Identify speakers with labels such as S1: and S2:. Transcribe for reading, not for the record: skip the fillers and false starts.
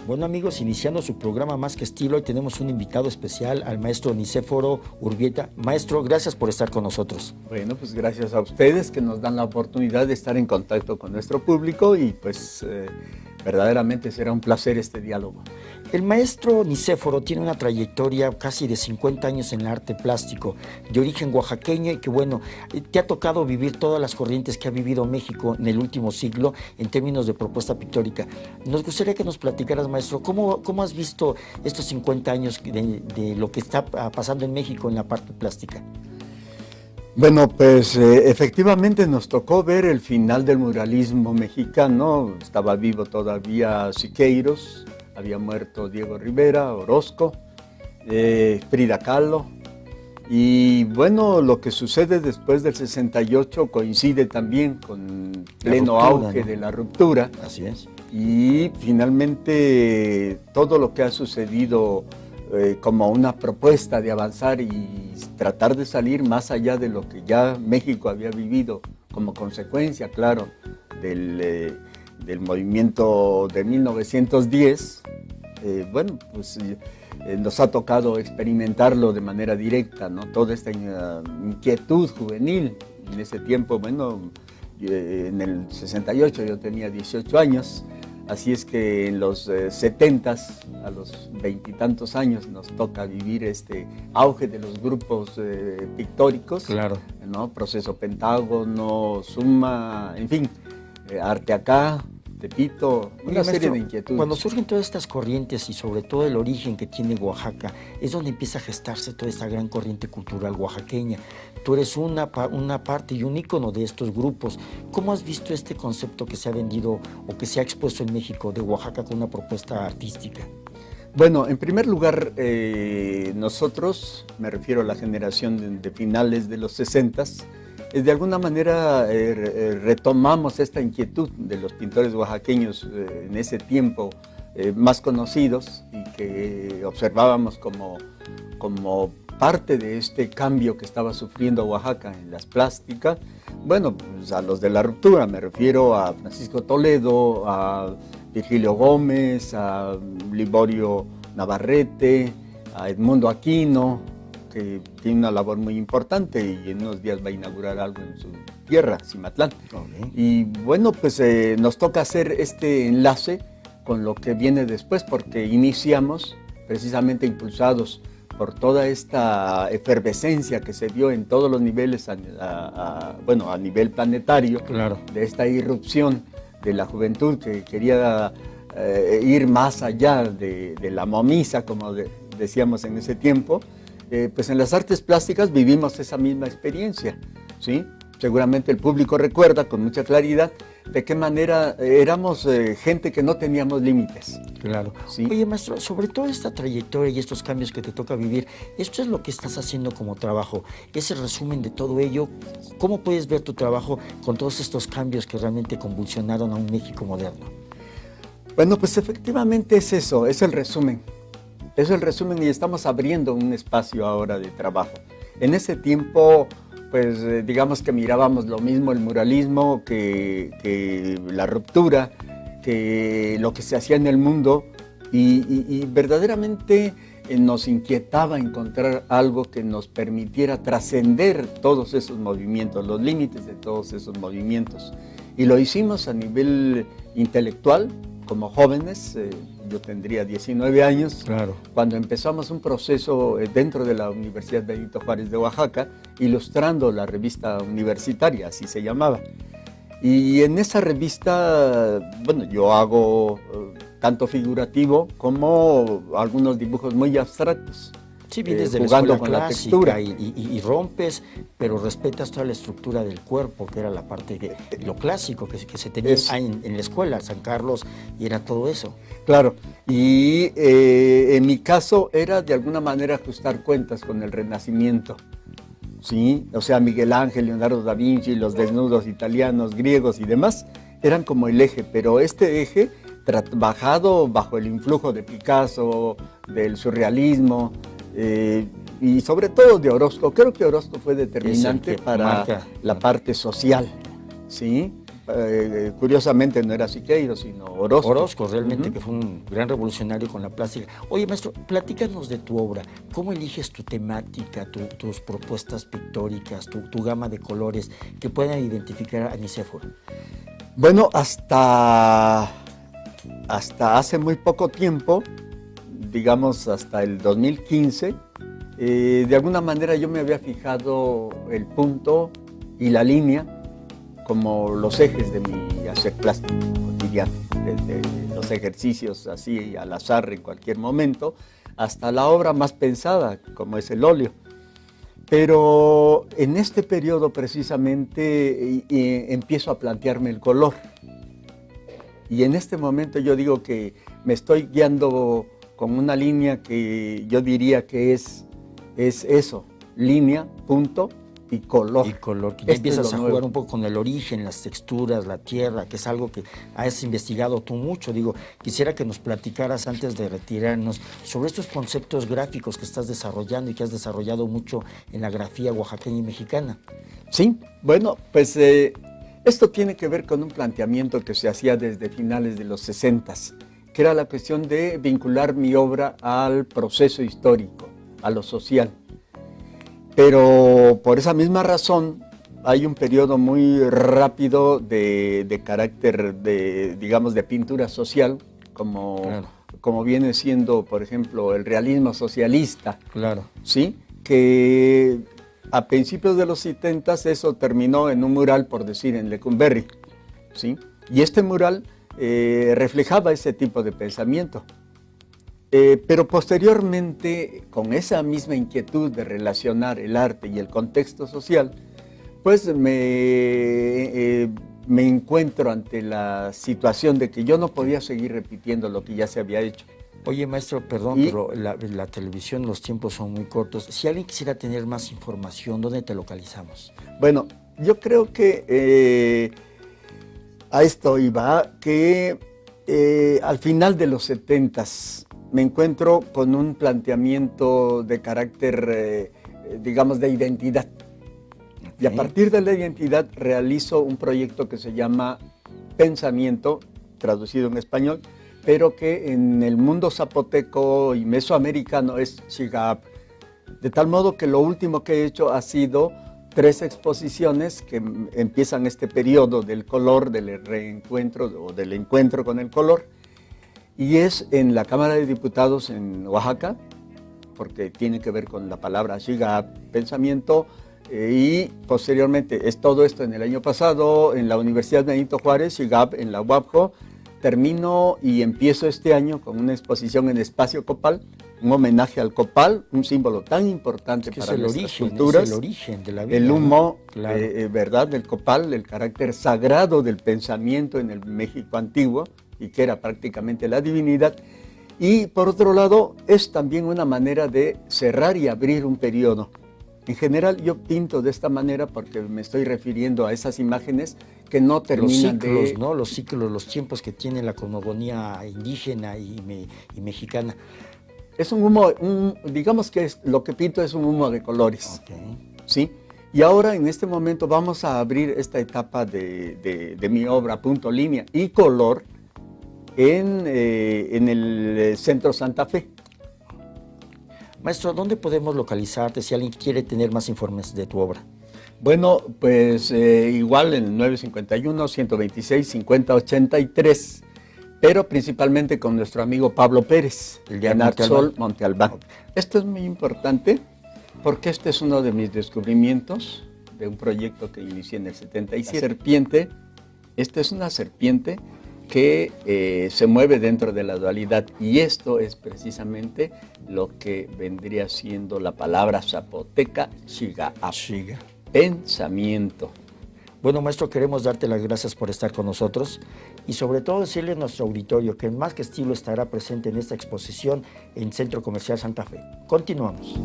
S1: Bueno amigos, iniciando su programa Más que Estilo, hoy tenemos un invitado especial al maestro Nicéforo Urbieta. Maestro, gracias por estar con nosotros.
S2: Bueno, pues gracias a ustedes que nos dan la oportunidad de estar en contacto con nuestro público y pues verdaderamente será un placer este diálogo.
S1: El maestro Nicéforo tiene una trayectoria casi de 50 años en el arte plástico, de origen oaxaqueño y que bueno, te ha tocado vivir todas las corrientes que ha vivido México en el último siglo en términos de propuesta pictórica. Nos gustaría que nos platicaras, maestro, ¿cómo has visto estos 50 años de lo que está pasando en México en la parte plástica?
S2: Bueno, pues efectivamente nos tocó ver el final del muralismo mexicano. Estaba vivo todavía Siqueiros, había muerto Diego Rivera, Orozco, Frida Kahlo. Y bueno, lo que sucede después del 68 coincide también con pleno auge, ¿no?, de la ruptura.
S1: Así es.
S2: Y finalmente todo lo que ha sucedido como una propuesta de avanzar y tratar de salir más allá de lo que ya México había vivido como consecuencia, claro, del movimiento de 1910, bueno, pues nos ha tocado experimentarlo de manera directa, ¿no? Toda esta inquietud juvenil. En ese tiempo, bueno, en el 68 yo tenía 18 años, así es que en los 70s, a los veintitantos años, nos toca vivir este auge de los grupos pictóricos,
S1: claro,
S2: ¿no? Proceso Pentágono, Suma, en fin, Arte Acá, Tepito, una serie de inquietudes.
S1: Cuando surgen todas estas corrientes y sobre todo el origen que tiene Oaxaca, es donde empieza a gestarse toda esta gran corriente cultural oaxaqueña. Tú eres una parte y un ícono de estos grupos. ¿Cómo has visto este concepto que se ha vendido o que se ha expuesto en México de Oaxaca con una propuesta artística?
S2: Bueno, en primer lugar, nosotros, me refiero a la generación de finales de los 60s, de alguna manera retomamos esta inquietud de los pintores oaxaqueños en ese tiempo más conocidos y que observábamos como parte de este cambio que estaba sufriendo Oaxaca en las plásticas. Bueno, pues a los de la ruptura, me refiero a Francisco Toledo, a Virgilio Gómez, a Liborio Navarrete, a Edmundo Aquino, que tiene una labor muy importante y en unos días va a inaugurar algo en su tierra, Cimatlán. Okay. Y bueno, pues nos toca hacer este enlace con lo que viene después, porque iniciamos precisamente impulsados por toda esta efervescencia que se dio en todos los niveles, bueno, a nivel planetario, claro, de esta irrupción de la juventud que quería ir más allá de la momisa, como decíamos en ese tiempo. Pues en las artes plásticas vivimos esa misma experiencia, ¿sí? Seguramente el público recuerda con mucha claridad de qué manera éramos gente que no teníamos límites.
S1: Claro. ¿Sí? Oye, maestro, sobre toda esta trayectoria y estos cambios que te toca vivir, esto es lo que estás haciendo como trabajo, ese resumen de todo ello. ¿Cómo puedes ver tu trabajo con todos estos cambios que realmente convulsionaron a un México moderno?
S2: Bueno, pues efectivamente es eso, es el resumen. Es el resumen y estamos abriendo un espacio ahora de trabajo. En ese tiempo, pues digamos que mirábamos lo mismo el muralismo que la ruptura, que lo que se hacía en el mundo y verdaderamente nos inquietaba encontrar algo que nos permitiera trascender todos esos movimientos, los límites de todos esos movimientos. Y lo hicimos a nivel intelectual, como jóvenes. Yo tendría 19 años, claro, cuando empezamos un proceso dentro de la Universidad Benito Juárez de Oaxaca, ilustrando la revista universitaria, así se llamaba. Y en esa revista, bueno, yo hago tanto figurativo como algunos dibujos muy abstractos.
S1: Sí, vienes de la escuela clásica y rompes, pero respetas toda la estructura del cuerpo, que era la parte de lo clásico que se tenía en la escuela, San Carlos, y era todo eso.
S2: Claro, y en mi caso era de alguna manera ajustar cuentas con el Renacimiento, ¿sí? O sea, Miguel Ángel, Leonardo da Vinci, los desnudos italianos, griegos y demás, eran como el eje, pero este eje trabajado bajo el influjo de Picasso, del surrealismo, y sobre todo de Orozco. Creo que Orozco fue determinante para la parte social, ¿sí? curiosamente no era Siqueiros, sino Orozco.
S1: Orozco, realmente, que fue un gran revolucionario con la plástica. Oye, maestro, platícanos de tu obra. ¿Cómo eliges tu temática, tus propuestas pictóricas, tu gama de colores que puedan identificar a Nicéforo?
S2: Bueno, hasta hace muy poco tiempo, digamos hasta el 2015, de alguna manera yo me había fijado el punto y la línea como los ejes de mi hacer plástico cotidiano, desde los ejercicios así al azar en cualquier momento, hasta la obra más pensada, como es el óleo. Pero en este periodo precisamente empiezo a plantearme el color. Y en este momento yo digo que me estoy guiando con una línea que yo diría que es eso, línea, punto y color.
S1: Y color, que ya empiezas a jugar un poco con el origen, las texturas, la tierra, que es algo que has investigado tú mucho. Digo, quisiera que nos platicaras antes de retirarnos sobre estos conceptos gráficos que estás desarrollando y que has desarrollado mucho en la grafía oaxaqueña y mexicana.
S2: Sí, bueno, pues esto tiene que ver con un planteamiento que se hacía desde finales de los 60s, que era la cuestión de vincular mi obra al proceso histórico, a lo social. Pero por esa misma razón hay un periodo muy rápido de carácter, digamos, de pintura social, como, claro, como viene siendo, por ejemplo, el realismo socialista.
S1: Claro.
S2: ¿Sí? Que a principios de los 70s eso terminó en un mural, por decir, en Lecumberri. ¿Sí? Y este mural reflejaba ese tipo de pensamiento. Pero posteriormente, con esa misma inquietud de relacionar el arte y el contexto social, pues me encuentro ante la situación de que yo no podía seguir repitiendo lo que ya se había hecho.
S1: Oye, maestro, perdón, pero la televisión, los tiempos son muy cortos. Si alguien quisiera tener más información, ¿dónde te localizamos?
S2: Bueno, yo creo que a esto iba, que al final de los 70s, me encuentro con un planteamiento de carácter, digamos, de identidad. Okay. Y a partir de la identidad realizo un proyecto que se llama Pensamiento, traducido en español, pero que en el mundo zapoteco y mesoamericano es Shigab. De tal modo que lo último que he hecho ha sido 3 exposiciones que empiezan este periodo del color, del reencuentro o del encuentro con el color. Y es en la Cámara de Diputados en Oaxaca, porque tiene que ver con la palabra Shigab, pensamiento, y posteriormente es todo esto en el año pasado en la Universidad Benito Juárez, Shigab, en la UABJO. Termino y empiezo este año con una exposición en Espacio Copal, un homenaje al copal, un símbolo tan importante para nuestras culturas.
S1: Es el origen de la vida.
S2: El humo,
S1: ¿no? Claro.
S2: ¿Verdad? Del copal, el carácter sagrado del pensamiento en el México antiguo, y que era prácticamente la divinidad. Y por otro lado, es también una manera de cerrar y abrir un periodo. En general yo pinto de esta manera porque me estoy refiriendo a esas imágenes que no terminan
S1: los ciclos, ¿no? Los ciclos, los tiempos que tiene la cosmogonía indígena y mexicana.
S2: Es un humo, digamos que lo que pinto es un humo de colores.
S1: Okay.
S2: ¿Sí? Y ahora en este momento vamos a abrir esta etapa de mi obra, punto, línea y color, en el Centro Santa Fe.
S1: Maestro, ¿dónde podemos localizarte si alguien quiere tener más informes de tu obra?
S2: Bueno, pues igual en el 951-126-5083, pero principalmente con nuestro amigo Pablo Pérez,
S1: el de
S2: Artsol Monte Albán. Esto es muy importante porque este es uno de mis descubrimientos de un proyecto que inicié en el 77. La serpiente, esta es una serpiente que se mueve dentro de la dualidad, y esto es precisamente lo que vendría siendo la palabra zapoteca Shiga, pensamiento.
S1: Bueno, maestro, queremos darte las gracias por estar con nosotros y sobre todo decirle a nuestro auditorio que Más que Estilo estará presente en esta exposición en Centro Comercial Santa Fe. Continuamos.